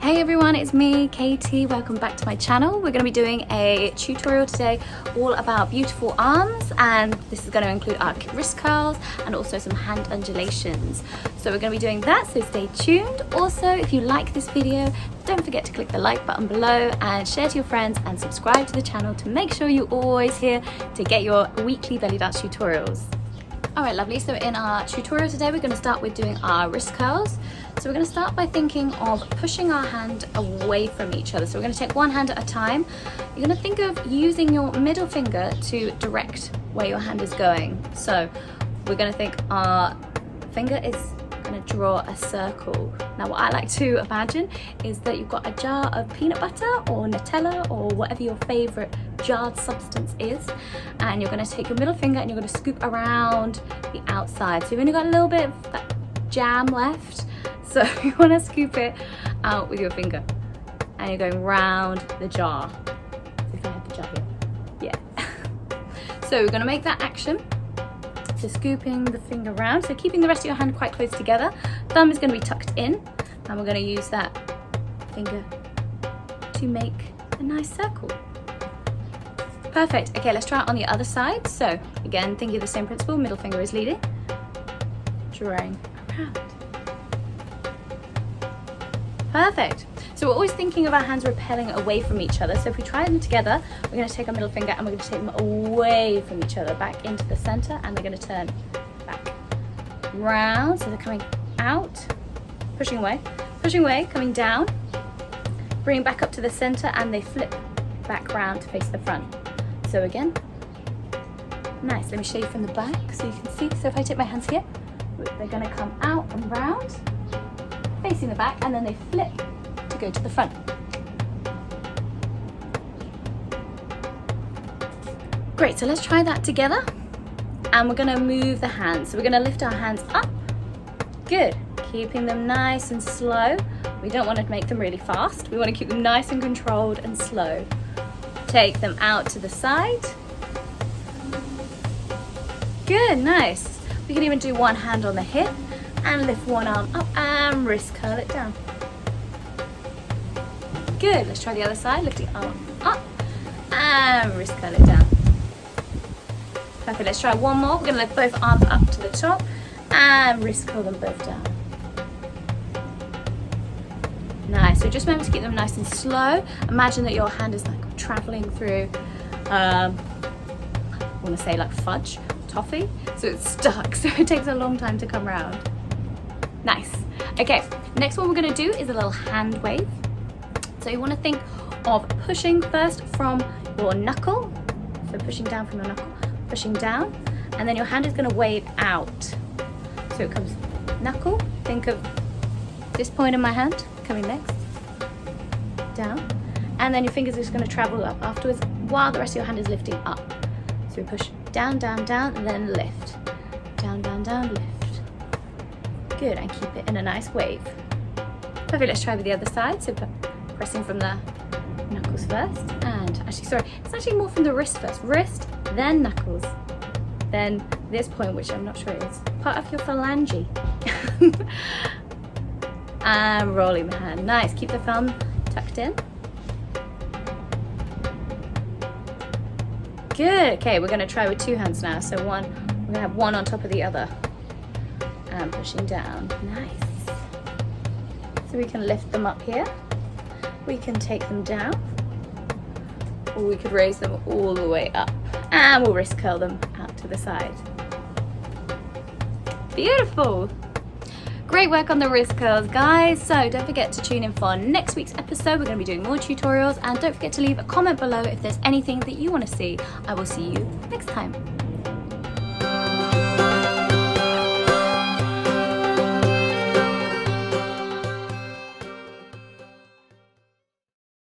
Hey everyone, it's me, Katie. Welcome back to my channel. We're going to be doing a tutorial today all about beautiful arms, and this is going to include our wrist curls and also some hand undulations. So we're going to be doing that, so stay tuned. Also, if you like this video, don't forget to click the like button below and share to your friends and subscribe to the channel to make sure you're always here to get your weekly belly dance tutorials. Alright, lovely. So in our tutorial today, we're going to start with doing our wrist curls. So we're going to start by thinking of pushing our hand away from each other. So we're going to take one hand at a time. You're going to think of using your middle finger to direct where your hand is going. So we're going to think our finger is going to draw a circle. Now what I like to imagine is that you've got a jar of peanut butter or Nutella or whatever your favorite jarred substance is, and you're going to take your middle finger and you're going to scoop around the outside. So you've only got a little bit of that jam left, so you want to scoop it out with your finger and you're going round the jar. If I had the jar here, yeah. So we're going to make that action, so scooping the finger round, so keeping the rest of your hand quite close together. Thumb is going to be tucked in, and we're going to use that finger to make a nice circle. Perfect. Okay, let's try it on the other side. So again, thinking of the same principle, middle finger is leading, drawing around. Perfect. So we're always thinking of our hands repelling away from each other. So if we try them together, we're going to take our middle finger and we're going to take them away from each other, back into the center, and they're going to turn back round. So they're coming out, pushing away, coming down, bringing back up to the center, and they flip back round to face the front. So again, nice. Let me show you from the back so you can see. So if I take my hands here, they're going to come out and round, facing the back, and then they flip to go to the front. Great, so let's try that together. And we're going to move the hands. So we're going to lift our hands up. Good. Keeping them nice and slow. We don't want to make them really fast. We want to keep them nice and controlled and slow. Take them out to the side. Good, nice. We can even do one hand on the hip and lift one arm up and wrist curl it down. Good, let's try the other side. Lift the arm up and wrist curl it down. Perfect, let's try one more. We're going to lift both arms up to the top and wrist curl them both down. Nice, so just remember to keep them nice and slow. Imagine that your hand is like traveling through, I want to say like fudge, toffee, so it's stuck, so it takes a long time to come round. Nice. Okay, next one we're going to do is a little hand wave. So you want to think of pushing first from your knuckle, so pushing down from your knuckle, pushing down, and then your hand is going to wave out. So it comes knuckle, think of this point in my hand coming next, down, and then your fingers are just going to travel up afterwards while the rest of your hand is lifting up. So we push down, down, down, and then lift. Down, down, down, lift. Good, and keep it in a nice wave. Perfect, let's try with the other side. So pressing from the knuckles first, and actually, sorry, it's actually more from the wrist first. Wrist, then knuckles, then this point, which I'm not sure is part of your phalange. And rolling the hand. Nice, keep the thumb tucked in. Good, okay, we're gonna try with two hands now. So we're gonna have one on top of the other. And pushing down, nice. So we can lift them up here. We can take them down. Or we could raise them all the way up. And we'll wrist curl them out to the side. Beautiful. Great work on the wrist curls, guys. So don't forget to tune in for next week's episode. We're going to be doing more tutorials, and don't forget to leave a comment below if there's anything that you want to see. I will see you next time.